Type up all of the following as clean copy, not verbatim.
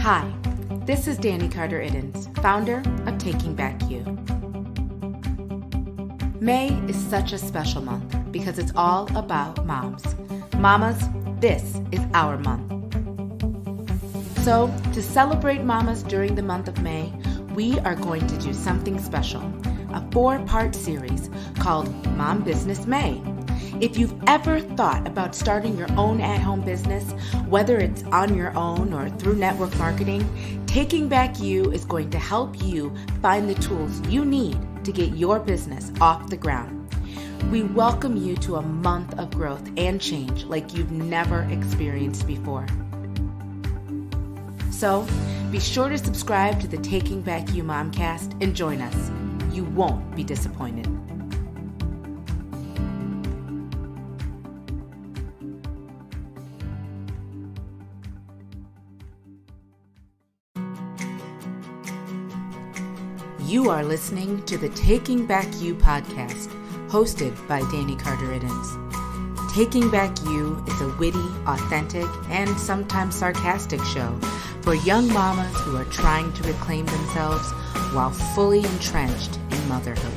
Hi, this is Dani Carter-Iddens, founder of Taking Back You. May is such a special month because it's all about moms. Mamas, this is our month. So, to celebrate mamas during the month of May, we are going to do something special, a 4-part series called Mom Business May. If you've ever thought about starting your own at-home business, whether it's on your own or through network marketing, Taking Back You is going to help you find the tools you need to get your business off the ground. We welcome you to a month of growth and change like you've never experienced before. So, be sure to subscribe to the Taking Back You Momcast and join us. You won't be disappointed. You are listening to the Taking Back You podcast, hosted by Dani Carter-Iddens. Taking Back You is a witty, authentic, and sometimes sarcastic show for young mamas who are trying to reclaim themselves while fully entrenched in motherhood.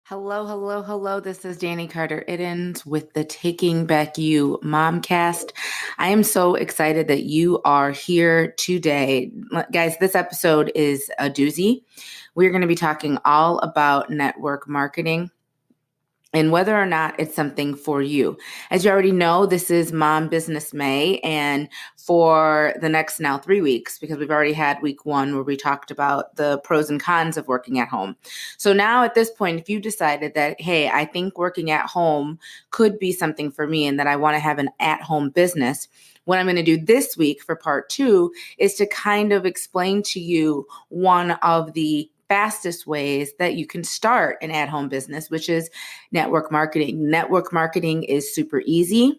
Hello. This is Dani Carter-Iddens with the Taking Back You Momcast. I am so excited that you are here today. Guys, this episode is a doozy. We're going to be talking all about network marketing and whether or not it's something for you. As you already know, this is Mom Business May, and for the next now 3 weeks, because we've already had week 1 where we talked about the pros and cons of working at home. So now at this point, if you decided that, hey, I think working at home could be something for me and that I want to have an at-home business, what I'm going to do this week for part 2 is to kind of explain to you one of the fastest ways that you can start an at-home business, which is network marketing. Network marketing is super easy.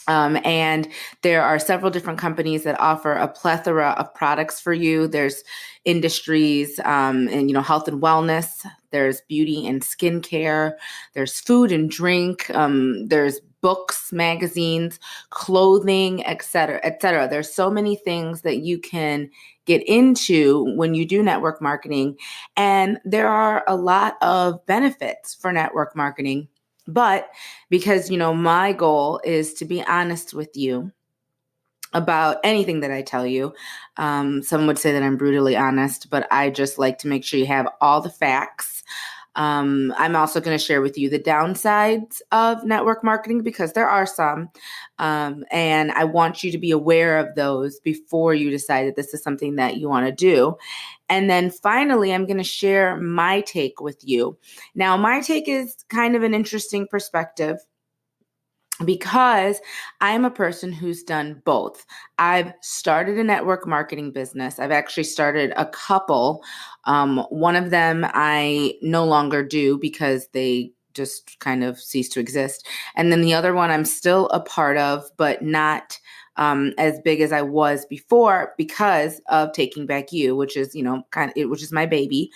And there are several different companies that offer a plethora of products for you. There's industries and health and wellness. There's beauty and skincare. There's food and drink. There's books, magazines, clothing, et cetera, et cetera. There's so many things that you can get into when you do network marketing. And there are a lot of benefits for network marketing. But because, my goal is to be honest with you about anything that I tell you. Some would say that I'm brutally honest, but I just like to make sure you have all the facts. I'm also going to share with you the downsides of network marketing because there are some, and I want you to be aware of those before you decide that this is something that you want to do. And then finally, I'm going to share my take with you. Now, my take is kind of an interesting perspective because I'm a person who's done both. I've started a network marketing business. I've actually started a couple. One of them I no longer do because they just kind of cease to exist. And then the other one I'm still a part of, but not as big as I was before because of Taking Back You, which is, which is my baby.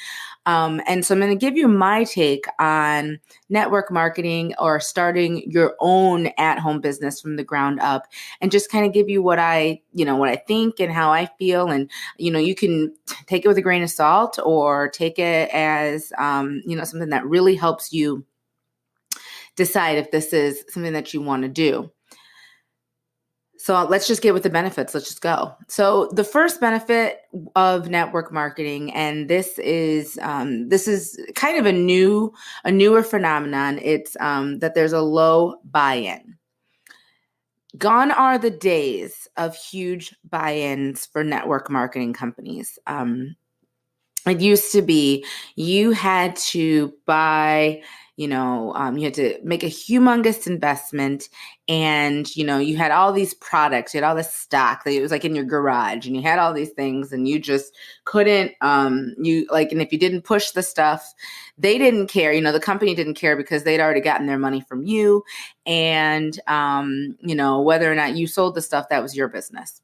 And so I'm going to give you my take on network marketing or starting your own at-home business from the ground up, and just kind of give you what I think and how I feel. And, you can take it with a grain of salt or take it as, something that really helps you decide if this is something that you want to do. So let's just get with the benefits. Let's just go. So the first benefit of network marketing, and this is kind of a newer phenomenon. It's that there's a low buy-in. Gone are the days of huge buy-ins for network marketing companies. It used to be you had to buy, you had to make a humongous investment, and, you had all these products, you had all this stock that it was like in your garage, and you had all these things, and you just couldn't, and if you didn't push the stuff, they didn't care, the company didn't care because they'd already gotten their money from you. And, whether or not you sold the stuff, that was your business.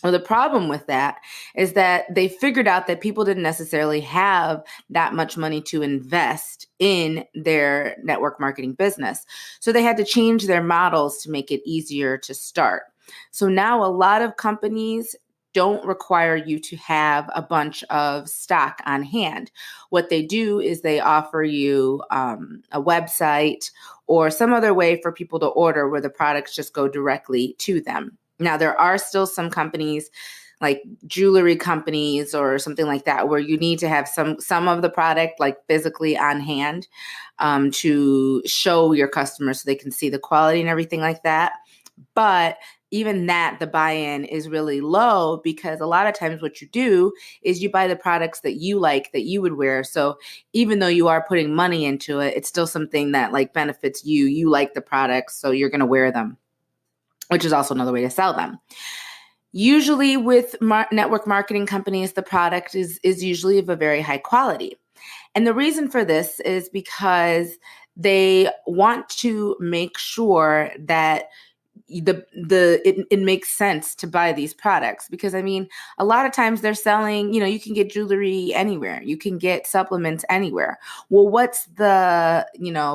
Well, the problem with that is that they figured out that people didn't necessarily have that much money to invest in their network marketing business. So they had to change their models to make it easier to start. So now a lot of companies don't require you to have a bunch of stock on hand. What they do is they offer you a website or some other way for people to order where the products just go directly to them. Now, there are still some companies like jewelry companies or something like that where you need to have some of the product like physically on hand to show your customers so they can see the quality and everything like that. But even that, the buy-in is really low because a lot of times what you do is you buy the products that you like, that you would wear. So even though you are putting money into it, it's still something that like benefits you. You like the products, so you're going to wear them, which is also another way to sell them. Usually with network marketing companies, the product is usually of a very high quality. And the reason for this is because they want to make sure that it makes sense to buy these products, because I mean, a lot of times they're selling, you can get jewelry anywhere, you can get supplements anywhere. Well, what's the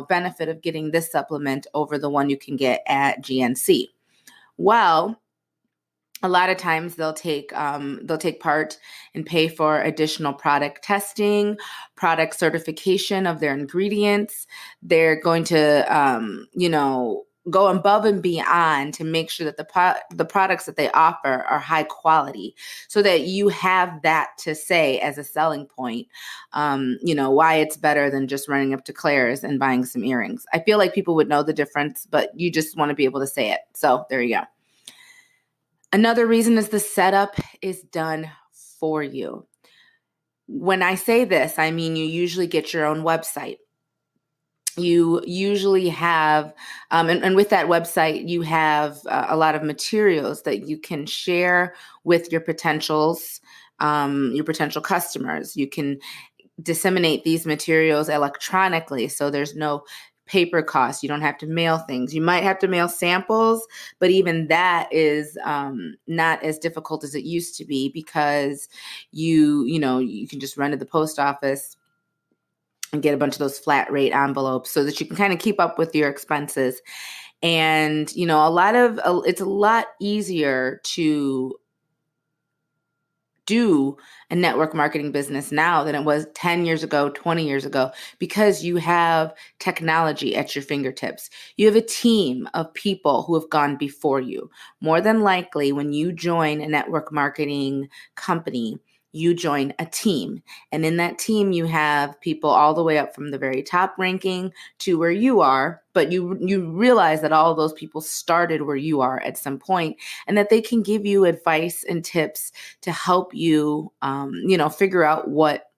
benefit of getting this supplement over the one you can get at GNC? Well, a lot of times they'll take part and pay for additional product testing, product certification of their ingredients. They're going to go above and beyond to make sure that the products that they offer are high quality, so that you have that to say as a selling point, why it's better than just running up to Claire's and buying some earrings. I feel like people would know the difference, but you just want to be able to say it. So there you go. Another reason is the setup is done for you. When I say this, I mean you usually get your own website. You usually have, and with that website, you have a lot of materials that you can share with your potential customers. You can disseminate these materials electronically, so there's no paper costs. You don't have to mail things. You might have to mail samples, but even that is not as difficult as it used to be, because you can just run to the post office and get a bunch of those flat rate envelopes so that you can kind of keep up with your expenses. And it's a lot easier to do a network marketing business now than it was 10 years ago, 20 years ago, because you have technology at your fingertips. You have a team of people who have gone before you. More than likely, when you join a network marketing company, you join a team. And in that team, you have people all the way up from the very top ranking to where you are. But you realize that all of those people started where you are at some point, and that they can give you advice and tips to help you, figure out what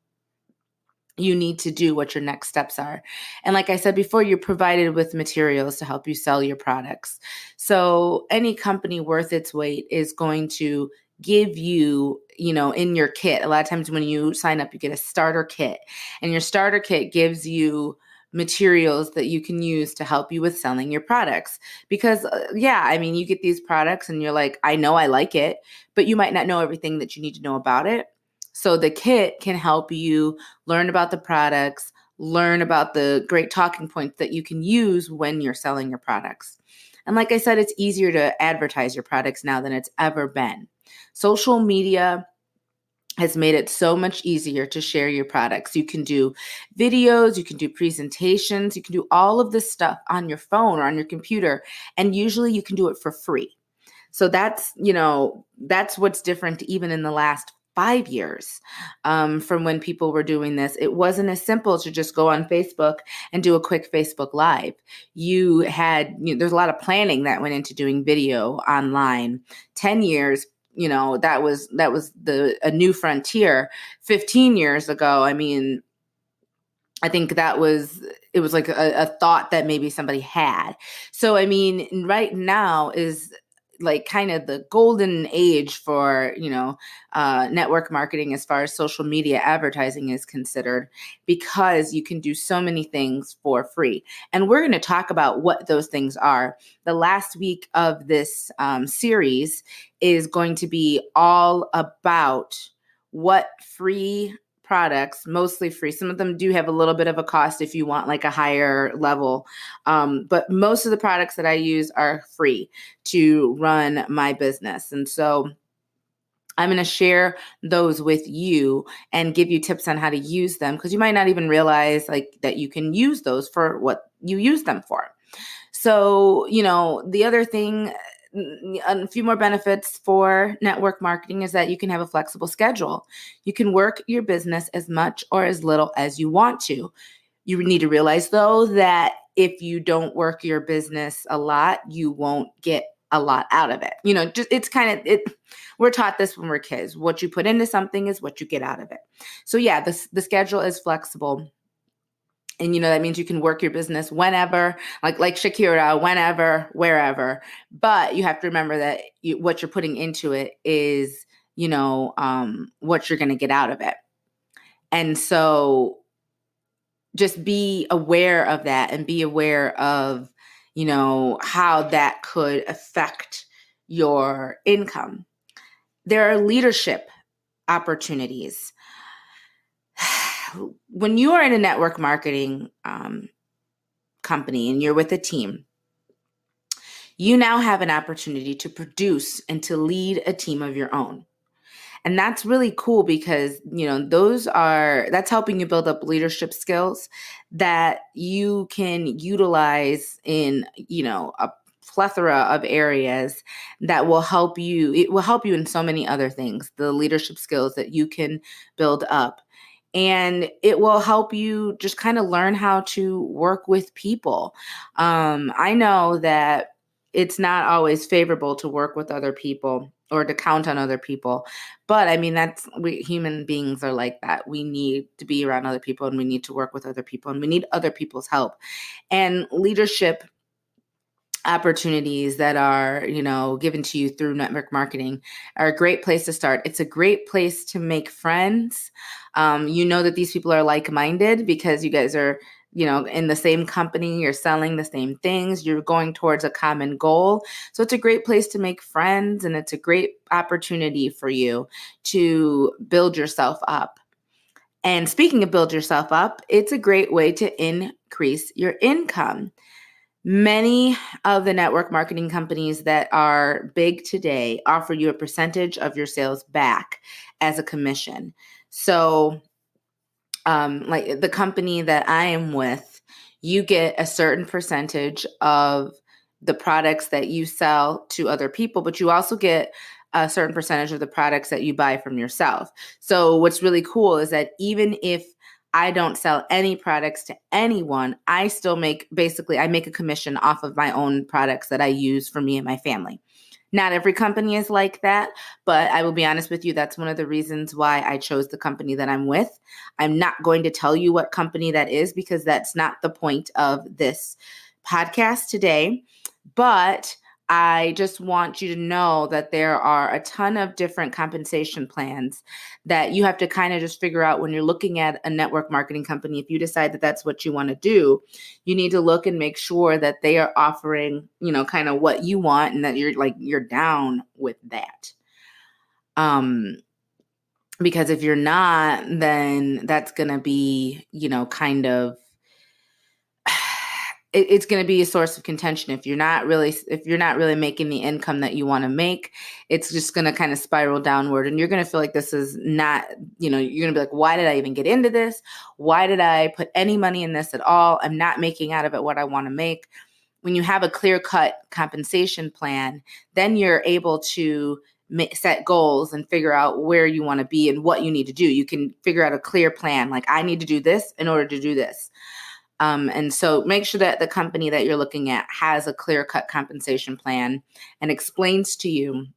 you need to do, what your next steps are. And like I said before, you're provided with materials to help you sell your products. So any company worth its weight is going to give you, in your kit. A lot of times when you sign up, you get a starter kit, and your starter kit gives you materials that you can use to help you with selling your products. Because you get these products and you're like, I know I like it, but you might not know everything that you need to know about it. So the kit can help you learn about the products, learn about the great talking points that you can use when you're selling your products. And like I said, it's easier to advertise your products now than it's ever been. Social media has made it so much easier to share your products. You can do videos, you can do presentations, you can do all of this stuff on your phone or on your computer, and usually you can do it for free. So that's what's different even in the last 5 years from when people were doing this. It wasn't as simple to just go on Facebook and do a quick Facebook Live. There's a lot of planning that went into doing video online. 10 years, that was a new frontier. 15 years ago, I think it was like a thought that maybe somebody had. So, right now like kind of the golden age for, network marketing as far as social media advertising is considered, because you can do so many things for free. And we're going to talk about what those things are. The last week of this series is going to be all about what free products, mostly free. Some of them do have a little bit of a cost if you want like a higher level. But most of the products that I use are free to run my business. And so I'm going to share those with you and give you tips on how to use them, because you might not even realize like that you can use those for what you use them for. So, the other thing, a few more benefits for network marketing is that you can have a flexible schedule. You can work your business as much or as little as you want to. You need to realize, though, that if you don't work your business a lot, you won't get a lot out of it. It's kind of, we're taught this when we're kids. What you put into something is what you get out of it. So yeah, the schedule is flexible. And, that means you can work your business whenever, like Shakira, whenever, wherever. But you have to remember that what you're putting into it is, what you're going to get out of it. And so just be aware of that, and be aware of, how that could affect your income. There are leadership opportunities. When you are in a network marketing company and you're with a team, you now have an opportunity to produce and to lead a team of your own. And that's really cool because, that's helping you build up leadership skills that you can utilize in, a plethora of areas that will help you. It will help you in so many other things, the leadership skills that you can build up. And it will help you just kind of learn how to work with people. I know that it's not always favorable to work with other people or to count on other people. But I mean, human beings are like that. We need to be around other people, and we need to work with other people, and we need other people's help. And leadership opportunities that are, given to you through network marketing are a great place to start. It's a great place to make friends. That these people are like-minded because you guys are, in the same company, you're selling the same things, you're going towards a common goal. So it's a great place to make friends, and it's a great opportunity for you to build yourself up. And speaking of build yourself up, it's a great way to increase your income. Many of the network marketing companies that are big today offer you a percentage of your sales back as a commission. So, like the company that I am with, you get a certain percentage of the products that you sell to other people, but you also get a certain percentage of the products that you buy from yourself. So what's really cool is that even if I don't sell any products to anyone, I still I make a commission off of my own products that I use for me and my family. Not every company is like that, but I will be honest with you, that's one of the reasons why I chose the company that I'm with. I'm not going to tell you what company that is because that's not the point of this podcast today, but I just want you to know that there are a ton of different compensation plans that you have to kind of just figure out when you're looking at a network marketing company. If you decide that that's what you want to do, you need to look and make sure that they are offering, kind of what you want, and that you're down with that. Because if you're not, then that's going to be, kind of, it's going to be a source of contention. If you're not really making the income that you want to make, it's just going to kind of spiral downward, and you're going to feel like this is not, you're going to be like, why did I even get into this? Why did I put any money in this at all? I'm not making out of it what I want to make. When you have a clear-cut compensation plan, then you're able to set goals and figure out where you want to be and what you need to do. You can figure out a clear plan. Like, I need to do this in order to do this. And so make sure that the company that you're looking at has a clear-cut compensation plan and explains to you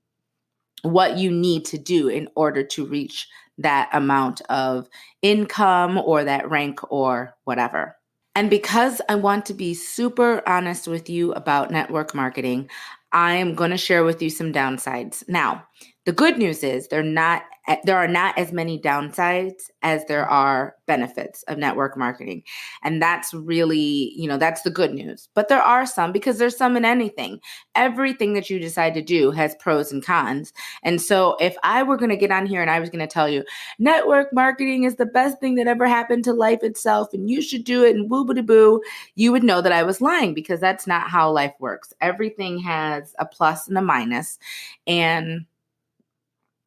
what you need to do in order to reach that amount of income or that rank or whatever. And because I want to be super honest with you about network marketing, I am going to share with you some downsides. Now, the good news is there are not as many downsides as there are benefits of network marketing. And that's really, that's the good news. But there are some, because there's some in anything. Everything that you decide to do has pros and cons. And so if I were going to get on here and I was going to tell you network marketing is the best thing that ever happened to life itself and you should do it and woo-boo-boo, you would know that I was lying, because that's not how life works. Everything has a plus and a minus. And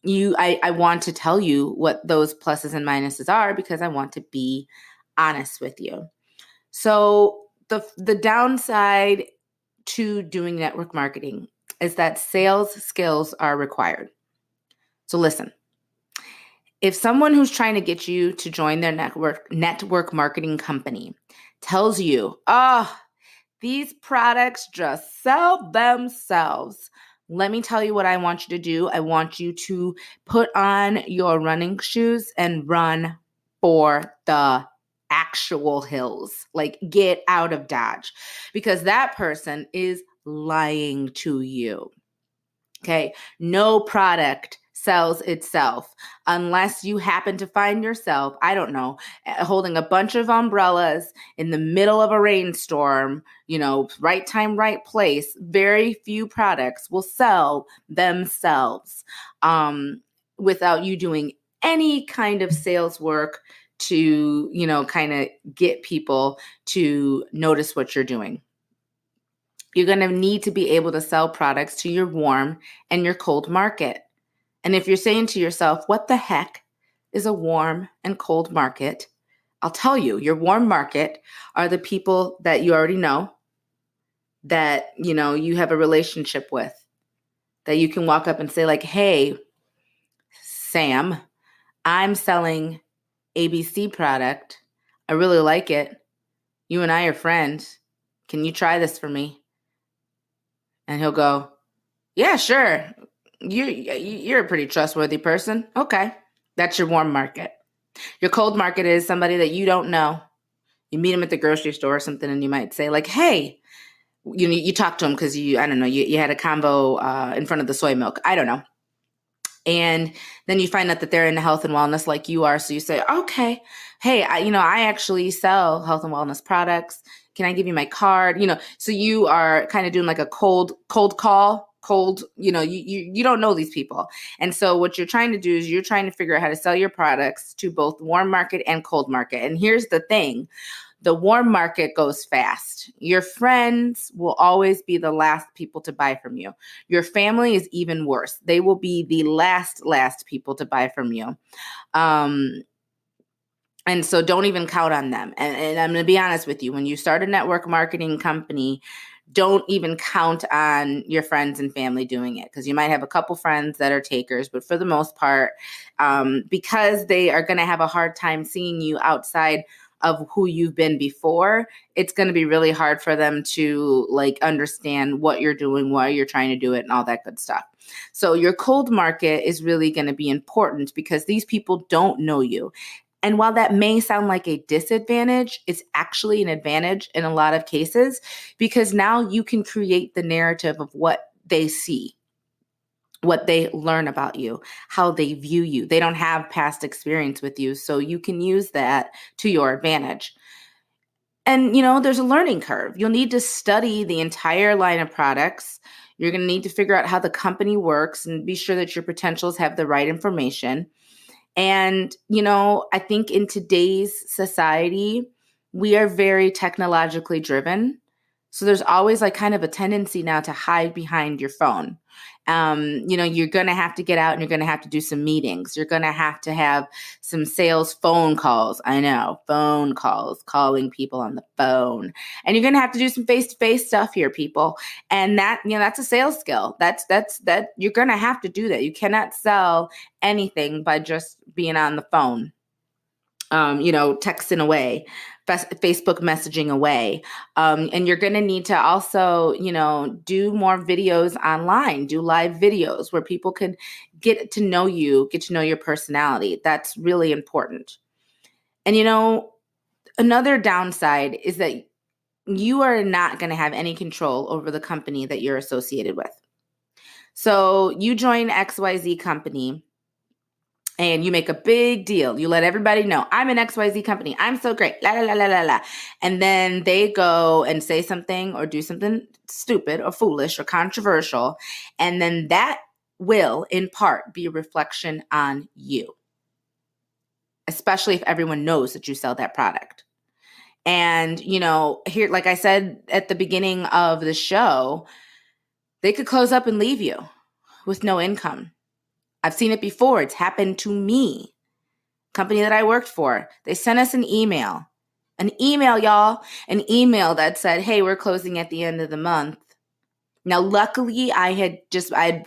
I want to tell you what those pluses and minuses are, because I want to be honest with you. So the downside to doing network marketing is that sales skills are required. So listen, if someone who's trying to get you to join their network marketing company tells you, oh, these products just sell themselves, let me tell you what I want you to do. I want you to put on your running shoes and run for the actual hills. Like, get out of Dodge, because that person is lying to you. Okay. No product sells itself unless you happen to find yourself, I don't know, holding a bunch of umbrellas in the middle of a rainstorm, right time, right place. Very few products will sell themselves without you doing any kind of sales work to, kind of get people to notice what you're doing. You're going to need to be able to sell products to your warm and your cold market. And if you're saying to yourself, what the heck is a warm and cold market? I'll tell you, your warm market are the people that you already know, that, you have a relationship with, that you can walk up and say like, hey, Sam, I'm selling ABC product. I really like it. You and I are friends. Can you try this for me? And he'll go, yeah, sure. You're a pretty trustworthy person. Okay. That's your warm market. Your cold market is somebody that you don't know. You meet them at the grocery store or something, and you might say like, hey, you talk to them because you had a convo in front of the soy milk. I don't know. And then you find out that they're into health and wellness like you are. So you say, okay, hey, I actually sell health and wellness products. Can I give you my card? So you are kind of doing like a cold call. You don't know these people. And so what you're trying to do is you're trying to figure out how to sell your products to both warm market and cold market. And here's the thing. The warm market goes fast. Your friends will always be the last people to buy from you. Your family is even worse. They will be the last people to buy from you. And so don't even count on them. And I'm going to be honest with you. When you start a network marketing company, don't even count on your friends and family doing it, because you might have a couple friends that are takers, but for the most part, because they are going to have a hard time seeing you outside of who you've been before, it's going to be really hard for them to understand what you're doing, why you're trying to do it, and all that good stuff. So your cold market is really going to be important, because these people don't know you. And while that may sound like a disadvantage, it's actually an advantage in a lot of cases, because now you can create the narrative of what they see, what they learn about you, how they view you. They don't have past experience with you, so you can use that to your advantage. And, there's a learning curve. You'll need to study the entire line of products. You're going to need to figure out how the company works and be sure that your potentials have the right information. And, I think in today's society, we are very technologically driven. So there's always kind of a tendency now to hide behind your phone. You're going to have to get out and you're going to have to do some meetings. You're going to have some sales phone calls. I know, phone calls, calling people on the phone. And you're going to have to do some face-to-face stuff here, people. And that's a sales skill. That you're going to have to do that. You cannot sell anything by just being on the phone. Texting away, Facebook messaging away. And you're going to need to also, do more videos online, do live videos where people can get to know you, get to know your personality. That's really important. And, another downside is that you are not going to have any control over the company that you're associated with. So you join XYZ company and you make a big deal. You let everybody know, I'm an XYZ company. I'm so great. La, la, la, la, la, la. And then they go and say something or do something stupid or foolish or controversial. And then that will, in part, be a reflection on you, especially if everyone knows that you sell that product. And, here, like I said at the beginning of the show, they could close up and leave you with no income. I've seen it before. It's happened to me. Company that I worked for, they sent us an email, y'all, an email that said, hey, we're closing at the end of the month. Now, luckily, I had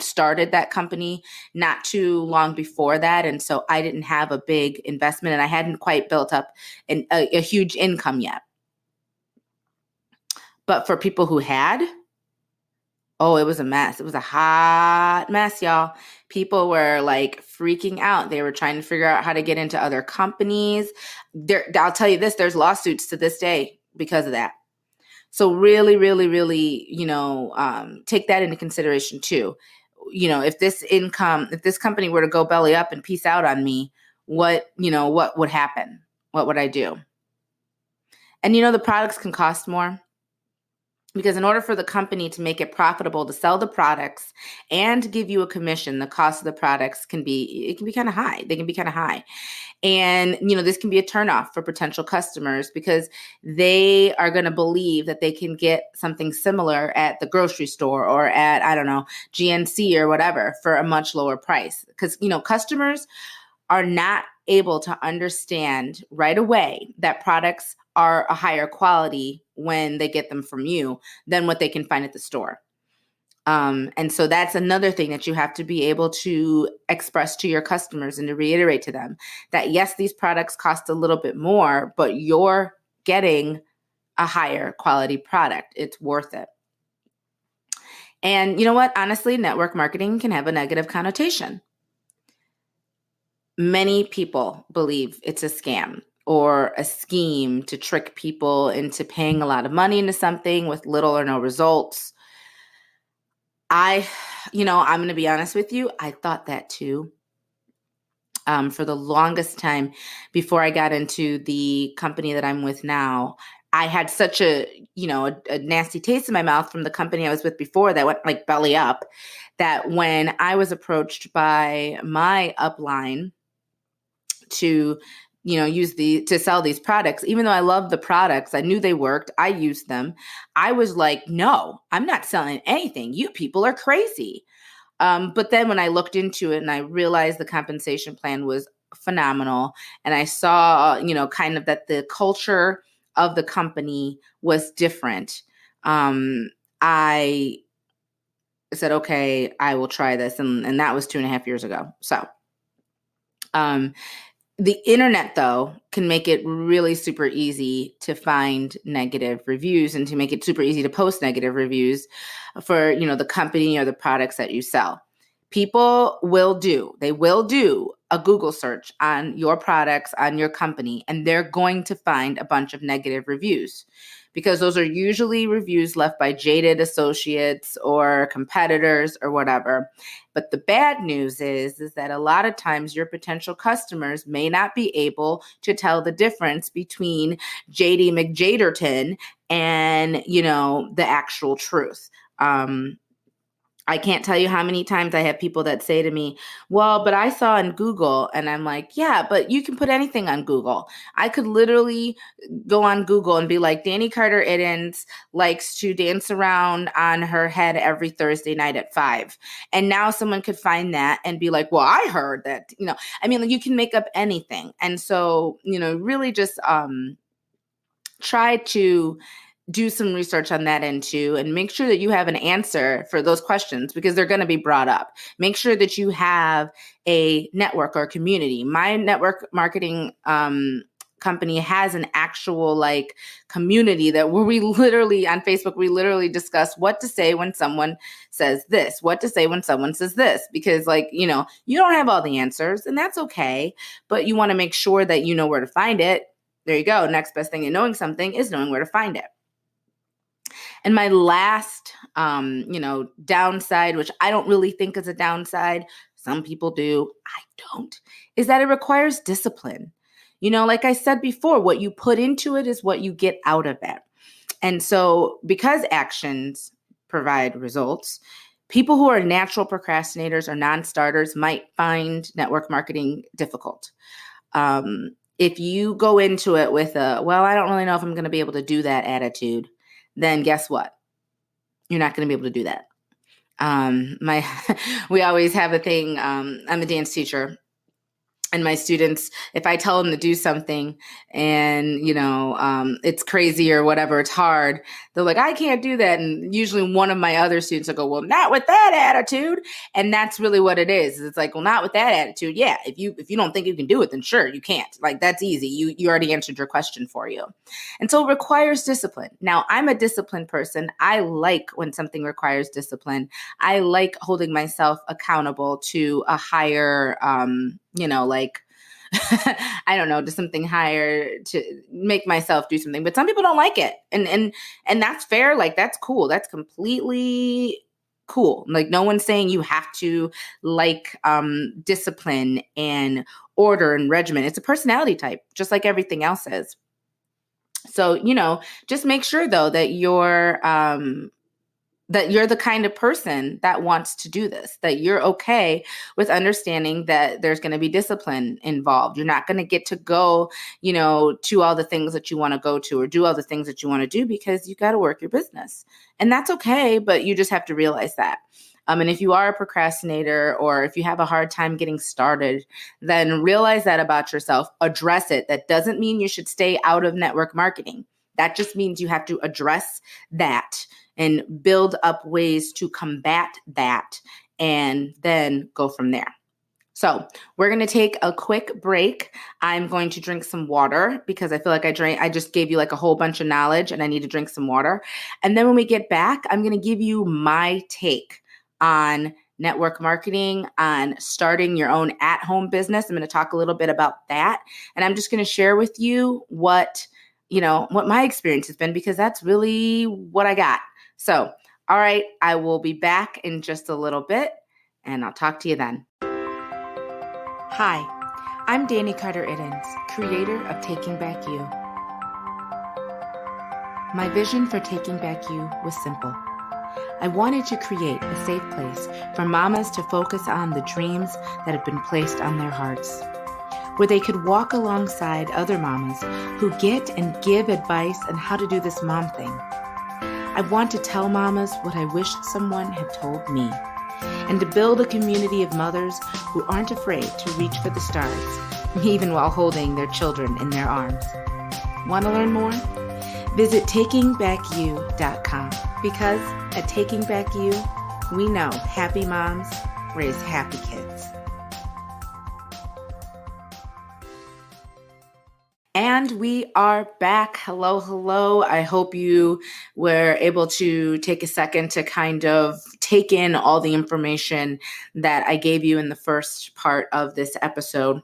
started that company not too long before that. And so I didn't have a big investment and I hadn't quite built up a huge income yet. But for people who had, oh, it was a mess. It was a hot mess, y'all. People were like freaking out. They were trying to figure out how to get into other companies. I'll tell you this, there's lawsuits to this day because of that. So really, really, really, take that into consideration too. If this company were to go belly up and peace out on me, what would happen? What would I do? And the products can cost more. Because in order for the company to make it profitable to sell the products and give you a commission, the cost of the products can be kind of high. They can be kind of high. And, this can be a turnoff for potential customers because they are going to believe that they can get something similar at the grocery store or at, I don't know, GNC or whatever for a much lower price. Because, customers are not able to understand right away that products are a higher quality when they get them from you than what they can find at the store. And so that's another thing that you have to be able to express to your customers and to reiterate to them that, yes, these products cost a little bit more, but you're getting a higher quality product. It's worth it. And you know what? Honestly, network marketing can have a negative connotation. Many people believe it's a scam or a scheme to trick people into paying a lot of money into something with little or no results. I'm going to be honest with you. I thought that too. For the longest time before I got into the company that I'm with now, I had such a nasty taste in my mouth from the company I was with before that went like belly up, that when I was approached by my upline to to sell these products, even though I love the products, I knew they worked, I used them, I was like, no, I'm not selling anything. You people are crazy. But then when I looked into it and I realized the compensation plan was phenomenal, and I saw, kind of that the culture of the company was different, I said, okay, I will try this. And that was 2.5 years ago. So, the internet, though, can make it really super easy to find negative reviews and to make it super easy to post negative reviews for, the company or the products that you sell. People will do a Google search on your products, on your company, and they're going to find a bunch of negative reviews because those are usually reviews left by jaded associates or competitors or whatever. But the bad news is that a lot of times your potential customers may not be able to tell the difference between JD McJaderton and, the actual truth. I can't tell you how many times I have people that say to me, well, but I saw on Google, and I'm like, yeah, but you can put anything on Google. I could literally go on Google and be like, Dani Carter Iddens likes to dance around on her head every Thursday night at 5. And now someone could find that and be like, well, I heard that, you can make up anything. And so, really just try to do some research on that end too, and make sure that you have an answer for those questions because they're going to be brought up. Make sure that you have a network or community. My network marketing company has an actual community where we literally on Facebook, we literally discuss what to say when someone says this, what to say when someone says this, because you don't have all the answers and that's okay, but you want to make sure that you know where to find it. There you go. Next best thing in knowing something is knowing where to find it. And my last Downside, which I don't really think is a downside, some people do, I don't, is that it requires discipline. Like I said before, what you put into it is what you get out of it. And so because actions provide results, people who are natural procrastinators or non-starters might find network marketing difficult. If you go into it with I don't really know if I'm going to be able to do that attitude, then guess what? You're not going to be able to do that. We always have a thing. I'm a dance teacher. And my students, if I tell them to do something and, it's crazy or whatever, it's hard, they're like, I can't do that. And usually one of my other students will go, well, not with that attitude. And that's really what it is. It's like, well, not with that attitude. Yeah. If you don't think you can do it, then sure, you can't. Like, that's easy. You already answered your question for you. And so it requires discipline. Now, I'm a disciplined person. I like when something requires discipline. I like holding myself accountable to a higher, I don't know, to something higher, to make myself do something. But some people don't like it. And that's fair. Like, that's cool. That's completely cool. Like, no one's saying you have to like discipline and order and regimen. It's a personality type, just like everything else is. So, just make sure though that you're the kind of person that wants to do this, that you're okay with understanding that there's going to be discipline involved. You're not going to get to go, to all the things that you want to go to or do all the things that you want to do because you got to work your business. And that's okay, but you just have to realize that. And if you are a procrastinator or if you have a hard time getting started, then realize that about yourself, address it. That doesn't mean you should stay out of network marketing. That just means you have to address that and build up ways to combat that and then go from there. So we're going to take a quick break. I'm going to drink some water because I feel like I just gave you like a whole bunch of knowledge and I need to drink some water. And then when we get back, I'm going to give you my take on network marketing, on starting your own at-home business. I'm going to talk a little bit about that. And I'm just going to share with you what my experience has been, because that's really what I got. So, all right, I will be back in just a little bit and I'll talk to you then. Hi, I'm Dani Carter-Iddens, creator of Taking Back You. My vision for Taking Back You was simple. I wanted to create a safe place for mamas to focus on the dreams that have been placed on their hearts, where they could walk alongside other mamas who get and give advice on how to do this mom thing. I want to tell mamas what I wish someone had told me, and to build a community of mothers who aren't afraid to reach for the stars, even while holding their children in their arms. Want to learn more? Visit takingbackyou.com, because at Taking Back You, we know happy moms raise happy kids. And we are back. Hello, hello. I hope you were able to take a second to kind of take in all the information that I gave you in the first part of this episode.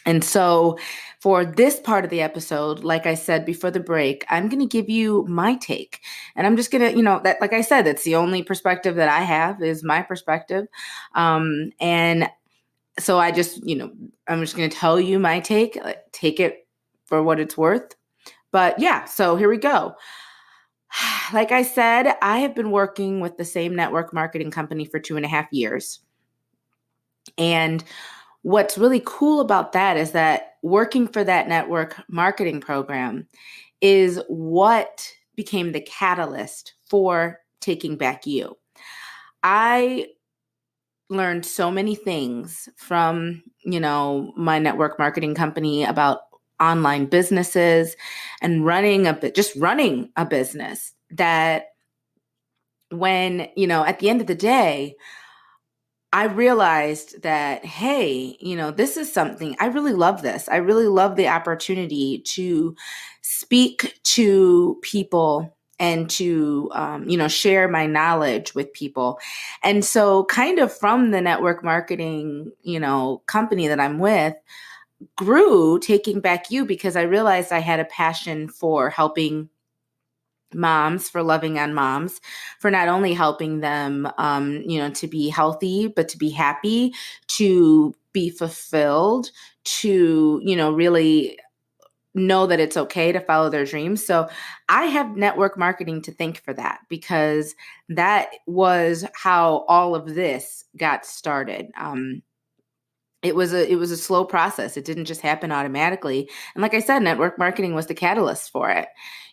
And so for this part of the episode, like I said before the break, I'm going to give you my take. And I'm just going to, that, like I said, that's the only perspective that I have is my perspective. And so I just, I'm just going to tell you my take, take it for what it's worth. But yeah, so here we go. Like I said, I have been working with the same network marketing company for 2.5 years. And what's really cool about that is that working for that network marketing program is what became the catalyst for Taking Back You. I learned so many things from, my network marketing company about online businesses and running a business, that when, at the end of the day, I realized that, hey, this is something, I really love this. I really love the opportunity to speak to people and to, share my knowledge with people. And so kind of from the network marketing, company that I'm with, grew Taking Back You, because I realized I had a passion for helping moms, for loving on moms, for not only helping them, to be healthy, but to be happy, to be fulfilled, to, really know that it's okay to follow their dreams. So I have network marketing to thank for that, because that was how all of this got started. It was a slow process. It didn't just happen automatically. And like I said, network marketing was the catalyst for it.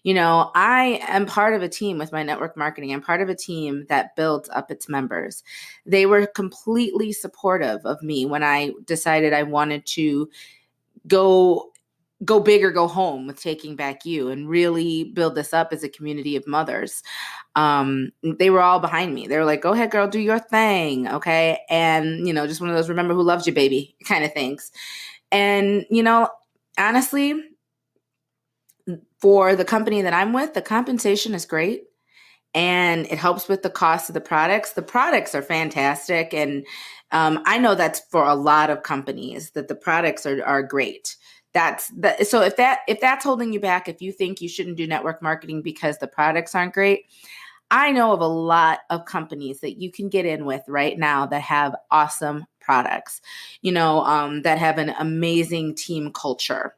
I am part of a team with my network marketing. I'm part of a team that builds up its members. They were completely supportive of me when I decided I wanted to go big or go home with Taking Back You and really build this up as a community of mothers. They were all behind me. They were like, go ahead, girl, do your thing. Okay. And, just one of those remember who loves you, baby kind of things. And, honestly, for the company that I'm with, the compensation is great. And it helps with the cost of the products. The products are fantastic. And I know that's for a lot of companies, that the products are great. So if that's holding you back, if you think you shouldn't do network marketing because the products aren't great, I know of a lot of companies that you can get in with right now that have awesome products, that have an amazing team culture,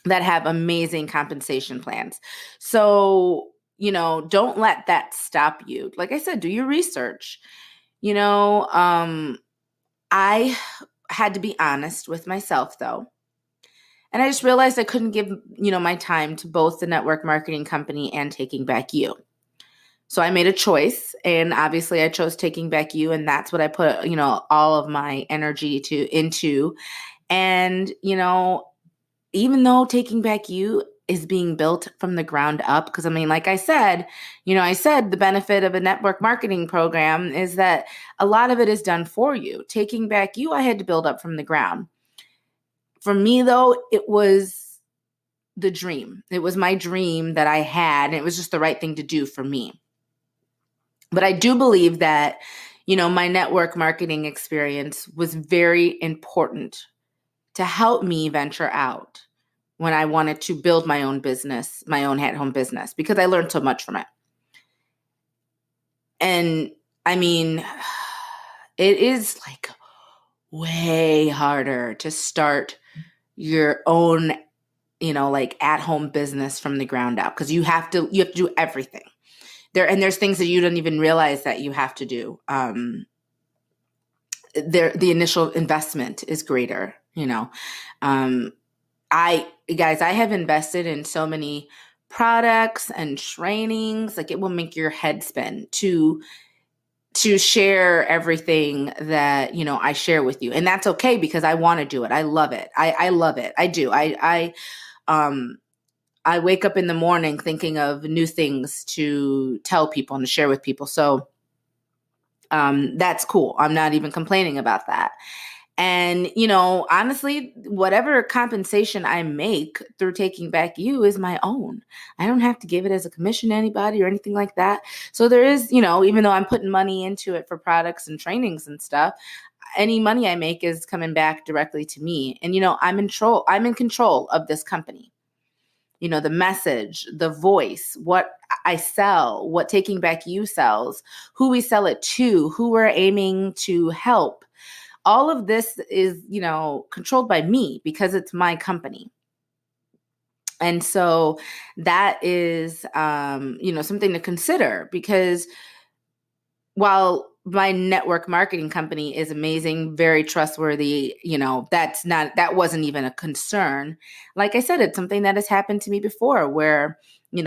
that have amazing compensation plans. So, don't let that stop you. Like I said, do your research. I had to be honest with myself, though. And I just realized I couldn't give, my time to both the network marketing company and Taking Back You. So I made a choice, and obviously I chose Taking Back You, and that's what I put, all of my energy into. And, even though Taking Back You is being built from the ground up, because like I said, I said the benefit of a network marketing program is that a lot of it is done for you. Taking Back You, I had to build up from the ground. For me, though, it was the dream. It was my dream that I had, and it was just the right thing to do for me. But I do believe that, my network marketing experience was very important to help me venture out when I wanted to build my own business, my own at-home business, because I learned so much from it. And it is like way harder to start your own, at-home business from the ground up, because you have to do everything. There's things that you don't even realize that you have to do. The initial investment is greater, I have invested in so many products and trainings, like it will make your head spin to share everything that, I share with you. And that's okay, because I want to do it. I love it. I love it. I do. I wake up in the morning thinking of new things to tell people and to share with people. So that's cool. I'm not even complaining about that. And, honestly, whatever compensation I make through Taking Back You is my own. I don't have to give it as a commission to anybody or anything like that. So there is, even though I'm putting money into it for products and trainings and stuff, any money I make is coming back directly to me. And, I'm in control of this company. The message, the voice, what I sell, what Taking Back You sells, who we sell it to, who we're aiming to help. All of this is, controlled by me, because it's my company. And so that is, something to consider, because while my network marketing company is amazing, very trustworthy, that wasn't even a concern. Like I said, it's something that has happened to me before where,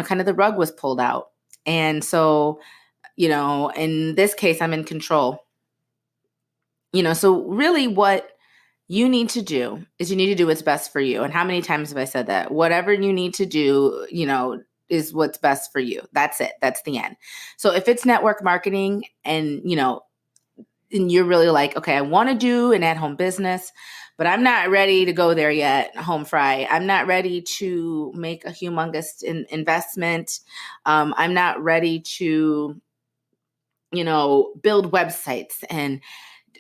kind of the rug was pulled out. And so, in this case, I'm in control. So really what you need to do is you need to do what's best for you. And how many times have I said that? Whatever you need to do, is what's best for you. That's it. That's the end. So if it's network marketing and, and you're really like, okay, I want to do an at-home business, but I'm not ready to go there yet, home fry. I'm not ready to make a humongous investment. I'm not ready to, build websites and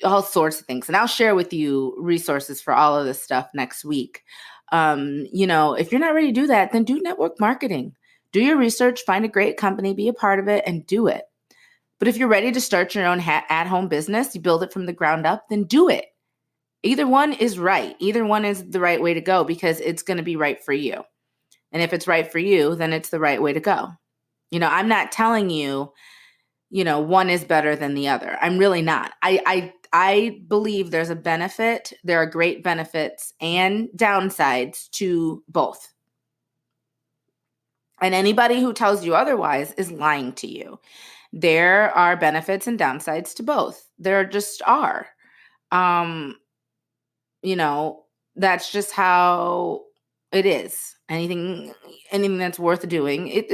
all sorts of things. And I'll share with you resources for all of this stuff next week. If you're not ready to do that, then do network marketing. Do your research, find a great company, be a part of it, and do it. But if you're ready to start your own at-home business, you build it from the ground up, then do it. Either one is right. Either one is the right way to go because it's going to be right for you. And if it's right for you, then it's the right way to go. I'm not telling you, one is better than the other. I'm really not. I believe there's a benefit. There are great benefits and downsides to both. And anybody who tells you otherwise is lying to you. There are benefits and downsides to both. There just are. That's just how it is. Anything that's worth doing,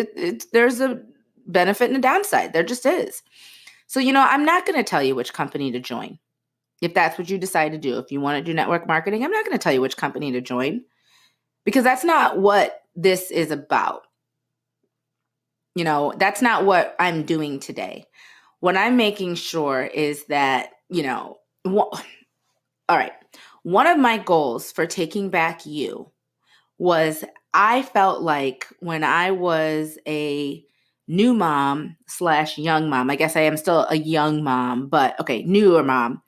there's a benefit and a downside. There just is. So, I'm not going to tell you which company to join. If that's what you decide to do, if you want to do network marketing, I'm not going to tell you which company to join because that's not what this is about. That's not what I'm doing today. What I'm making sure is that, all right. One of my goals for Taking Back You was I felt like when I was a new mom / young mom, I guess I am still a young mom, but okay, newer mom,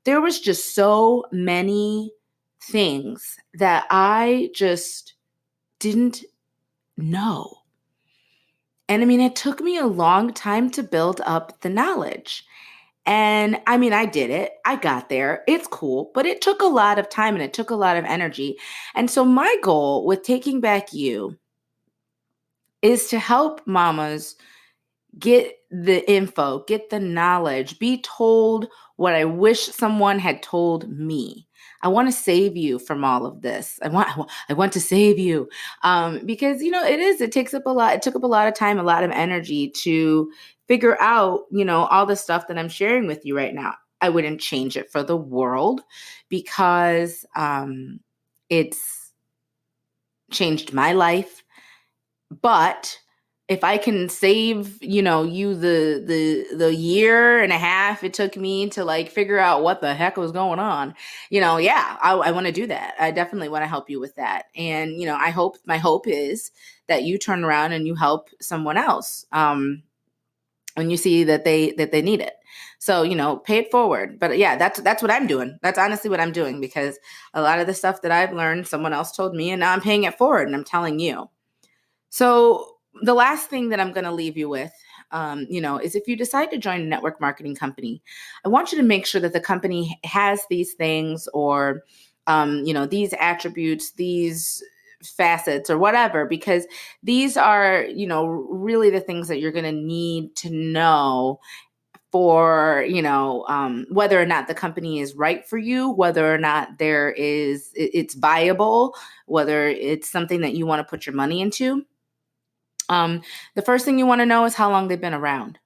there was just so many things that I just didn't know. And it took me a long time to build up the knowledge. And I did it. I got there. It's cool, but it took a lot of time and it took a lot of energy. And so my goal with Taking Back You is to help mamas get the info, get the knowledge, be told what I wish someone had told me. I want to save you from all of this. I want to save you because, it takes up a lot. It took up a lot of time, a lot of energy to figure out, all the stuff that I'm sharing with you right now. I wouldn't change it for the world because it's changed my life. But if I can save, you the year and a half it took me to figure out what the heck was going on, I want to do that. I definitely want to help you with that. And, my hope is that you turn around and you help someone else when you see that they need it. So, pay it forward. But yeah, that's what I'm doing. That's honestly what I'm doing because a lot of the stuff that I've learned, someone else told me and now I'm paying it forward and I'm telling you. So the last thing that I'm going to leave you with, is if you decide to join a network marketing company, I want you to make sure that the company has these things or, these attributes, these facets or whatever, because these are, really the things that you're going to need to know for, whether or not the company is right for you, whether or not it's viable, whether it's something that you want to put your money into. The first thing you want to know is how long they've been around.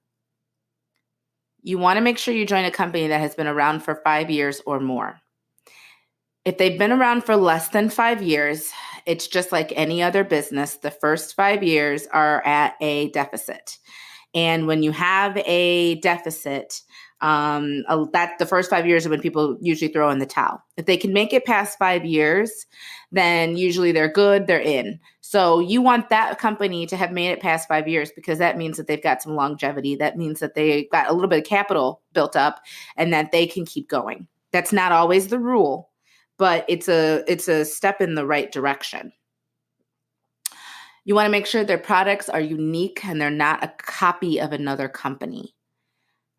You want to make sure you join a company that has been around for 5 years or more. If they've been around for less than 5 years, it's just like any other business. The first 5 years are at a deficit. And when you have a deficit, that the first 5 years are when people usually throw in the towel. If they can make it past 5 years, then usually they're good, they're in. So you want that company to have made it past 5 years because that means that they've got some longevity. That means that they got a little bit of capital built up and that they can keep going. That's not always the rule, but it's a step in the right direction. You want to make sure their products are unique and they're not a copy of another company.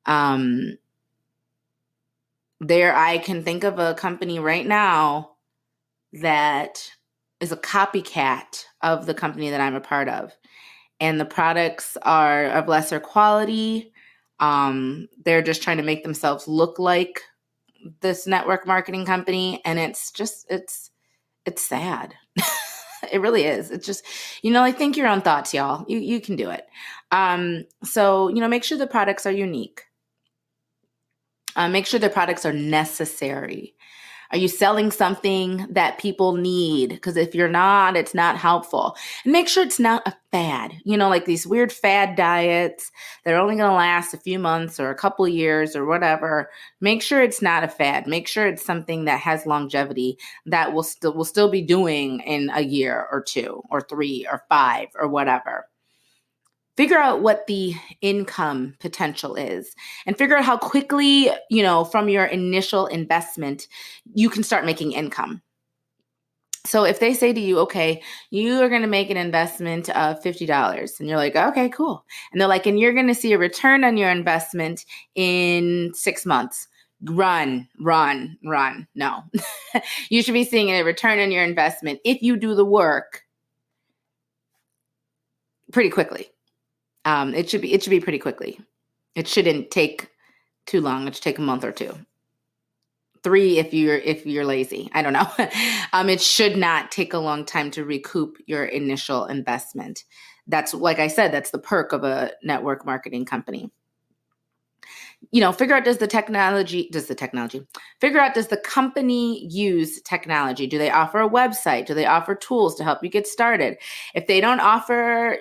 I can think of a company right now that is a copycat of the company that I'm a part of. And the products are of lesser quality. They're just trying to make themselves look like this network marketing company. And it's sad. It really is. It's just, think your own thoughts, y'all. You can do it. So, make sure the products are unique. Make sure the products are necessary. Are you selling something that people need? Because if you're not, it's not helpful. And make sure it's not a fad. Like these weird fad diets that are only going to last a few months or a couple of years or whatever. Make sure it's not a fad. Make sure it's something that has longevity that will still be doing in a year or 2 or 3 or 5 or whatever. figure out what the income potential is and figure out how quickly, from your initial investment, you can start making income. So if they say to you, okay, you are going to make an investment of $50, and you're like, okay, cool. And they're like, and you're going to see a return on your investment in 6 months. Run. No, you should be seeing a return on your investment if you do the work pretty quickly. It should be pretty quickly. It shouldn't take too long. It should take a month or two. 3 if you're lazy. I don't know. It should not take a long time to recoup your initial investment. That's, like I said, that's the perk of a network marketing company. Figure out, does the company use technology? Do they offer a website? Do they offer tools to help you get started? If they don't offer,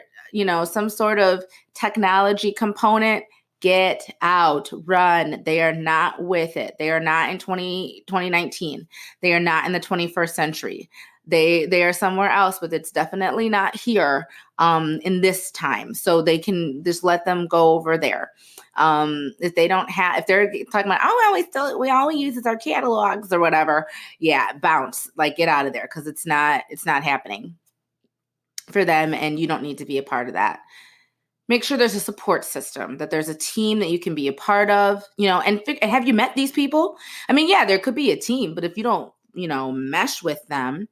some sort of technology component, get out, run. They are not with it. They are not in 2019. They are not in the 21st century. They are somewhere else, but it's definitely not here in this time. So they can just let them go over there. If they're talking about, we always use our catalogs or whatever. Yeah, bounce, like get out of there, because it's not happening for them, and you don't need to be a part of that. Make sure there's a support system, that there's a team that you can be a part of, and have you met these people? I mean, yeah, there could be a team, but if you don't, mesh with them,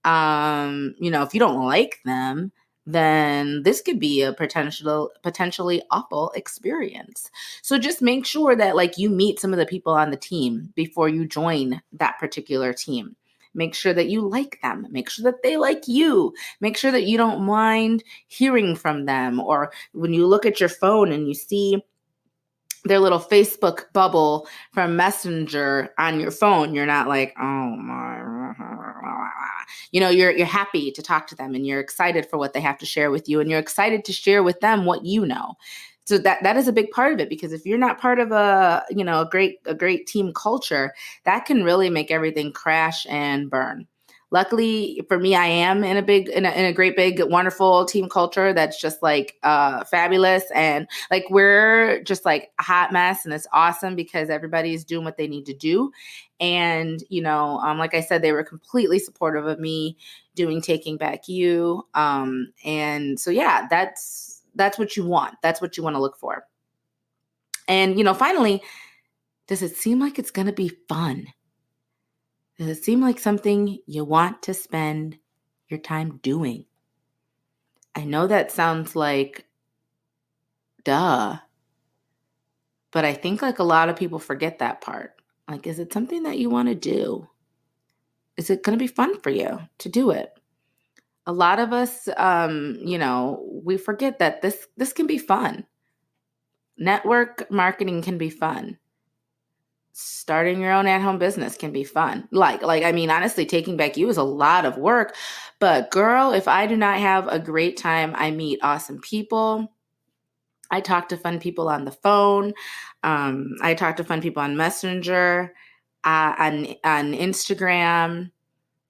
if you don't like them, then this could be a potentially awful experience. So just make sure that you meet some of the people on the team before you join that particular team. Make sure that you like them. Make sure that they like you. Make sure that you don't mind hearing from them. Or when you look at your phone and you see their little Facebook bubble from Messenger on your phone, you're not like, oh my, you're happy to talk to them, and you're excited for what they have to share with you, and you're excited to share with them what you know. So that is a big part of it, because if you're not part of a great team culture, that can really make everything crash and burn. Luckily for me, I am in a great, big, wonderful team culture that's just fabulous, and we're just a hot mess, and it's awesome because everybody's doing what they need to do. And like I said, they were completely supportive of me doing Taking Back You, and so yeah, that's what you want. That's what you want to look for. And finally, does it seem like it's going to be fun? Does it seem like something you want to spend your time doing? I know that sounds like duh, but I think a lot of people forget that part. Is it something that you want to do? Is it going to be fun for you to do it? A lot of us, we forget that this can be fun. Network marketing can be fun. Starting your own at-home business can be fun. Honestly, Taking Back You is a lot of work, but girl, if I do not have a great time, I meet awesome people. I talk to fun people on the phone. I talk to fun people on Messenger, on Instagram.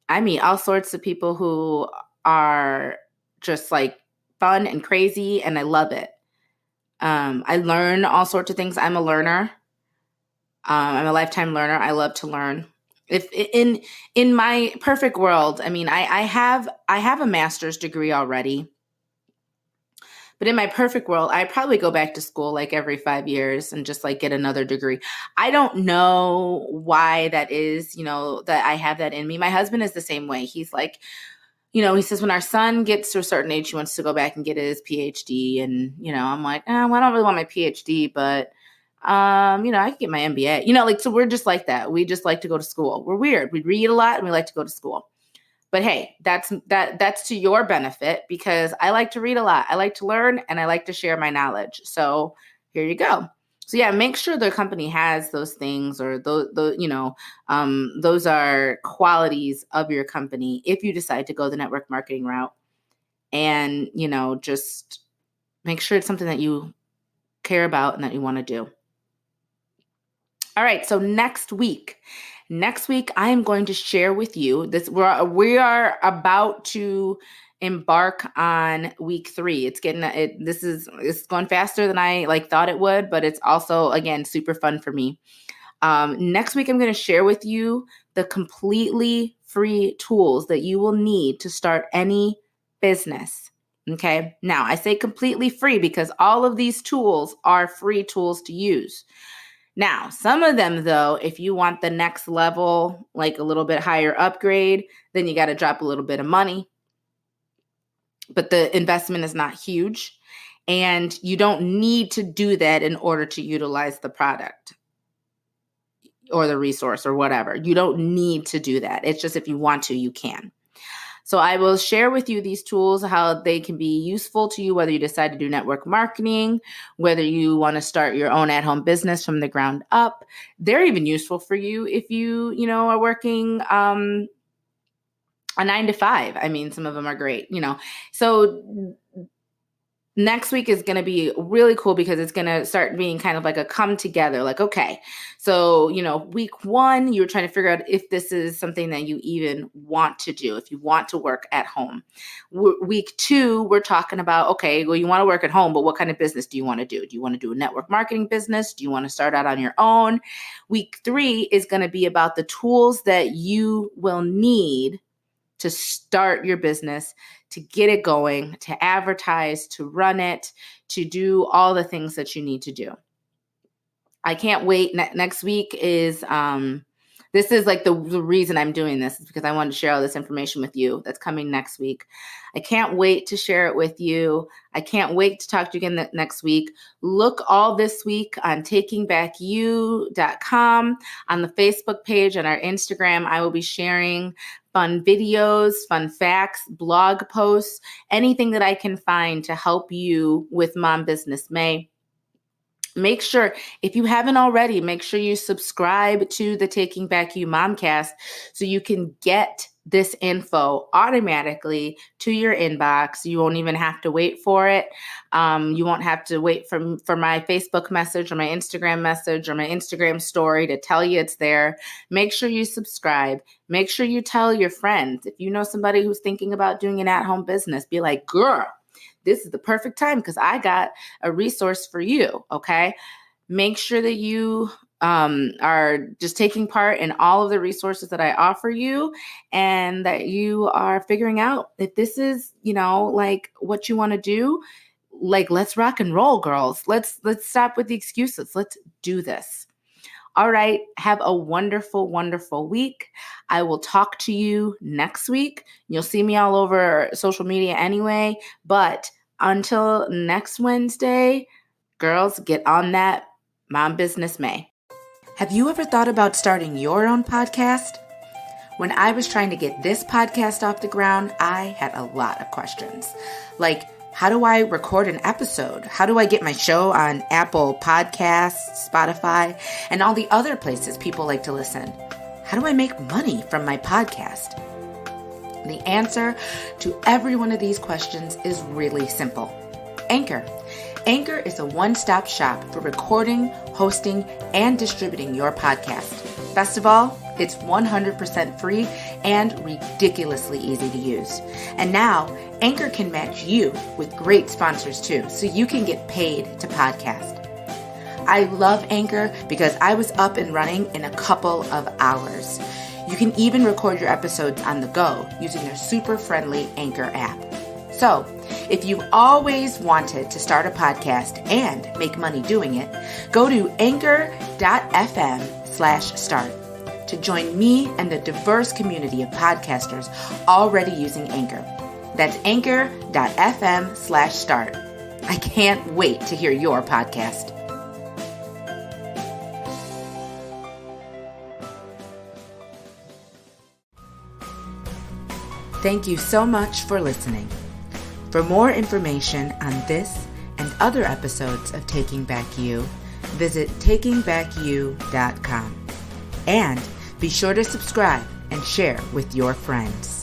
I meet all sorts of people who are just fun and crazy, and I love it. I learn all sorts of things. I'm a learner. I'm a lifetime learner. I love to learn. If in my perfect world, I have a master's degree already, but in my perfect world, I probably go back to school every 5 years and just get another degree. I don't know why that is, that I have that in me. My husband is the same way. He's he says when our son gets to a certain age, he wants to go back and get his PhD. And, I'm like, well, I don't really want my PhD, but I could get my MBA, so we're just like that. We just like to go to school. We're weird. We read a lot and we like to go to school, but hey, that's to your benefit, because I like to read a lot. I like to learn, and I like to share my knowledge. So here you go. So yeah, make sure the company has those things, or those are qualities of your company if you decide to go the network marketing route, and, just make sure it's something that you care about and that you want to do. All right, so next week, I am going to share with you this. We are about to embark on week 3. It's going faster than I thought it would, but it's also, again, super fun for me. Next week, I'm going to share with you the completely free tools that you will need to start any business. Okay. Now, I say completely free because all of these tools are free tools to use. Now, some of them, though, if you want the next level, like a little bit higher upgrade, then you got to drop a little bit of money. But the investment is not huge. And you don't need to do that in order to utilize the product or the resource or whatever. You don't need to do that. It's just if you want to, you can. So I will share with you these tools, how they can be useful to you, whether you decide to do network marketing, whether you want to start your own at-home business from the ground up. They're even useful for you if you are working a 9-to-5. I mean, some of them are great, So next week is going to be really cool because it's going to start being kind of like a come together. Like, okay, so, week 1, you're trying to figure out if this is something that you even want to do, if you want to work at home. Week 2, we're talking about, okay, well, you want to work at home, but what kind of business do you want to do? Do you want to do a network marketing business? Do you want to start out on your own? Week 3 is going to be about the tools that you will need to start your business, to get it going, to advertise, to run it, to do all the things that you need to do. I can't wait. Next week is, this is like the reason I'm doing this is because I wanted to share all this information with you that's coming next week. I can't wait to share it with you. I can't wait to talk to you again next week. Look all this week on takingbackyou.com, on the Facebook page, and our Instagram. I will be sharing fun videos, fun facts, blog posts, anything that I can find to help you with Mom Business May. Make sure, if you haven't already, make sure you subscribe to the Taking Back You Momcast so you can get this info automatically to your inbox. You won't even have to wait for it. You won't have to wait for my Facebook message or my Instagram message or my Instagram story to tell you it's there. Make sure you subscribe. Make sure you tell your friends. If you know somebody who's thinking about doing an at-home business, be like, girl, this is the perfect time because I got a resource for you, okay? Make sure that you are just taking part in all of the resources that I offer you and that you are figuring out if this is, like what you want to do. Like, let's rock and roll, girls. Let's stop with the excuses. Let's do this. All right. Have a wonderful, wonderful week. I will talk to you next week. You'll see me all over social media anyway. But until next Wednesday, girls, get on that. Mom Business May. Have you ever thought about starting your own podcast? When I was trying to get this podcast off the ground, I had a lot of questions. Like, how do I record an episode? How do I get my show on Apple Podcasts, Spotify, and all the other places people like to listen? How do I make money from my podcast? The answer to every one of these questions is really simple. Anchor. Anchor is a one-stop shop for recording, hosting, and distributing your podcast. Best of all, it's 100% free and ridiculously easy to use. And now, Anchor can match you with great sponsors too, so you can get paid to podcast. I love Anchor because I was up and running in a couple of hours. You can even record your episodes on the go using their super friendly Anchor app. So, if you've always wanted to start a podcast and make money doing it, go to anchor.fm/start to join me and the diverse community of podcasters already using Anchor. That's anchor.fm/start. I can't wait to hear your podcast. Thank you so much for listening. For more information on this and other episodes of Taking Back You, visit takingbackyou.com. And be sure to subscribe and share with your friends.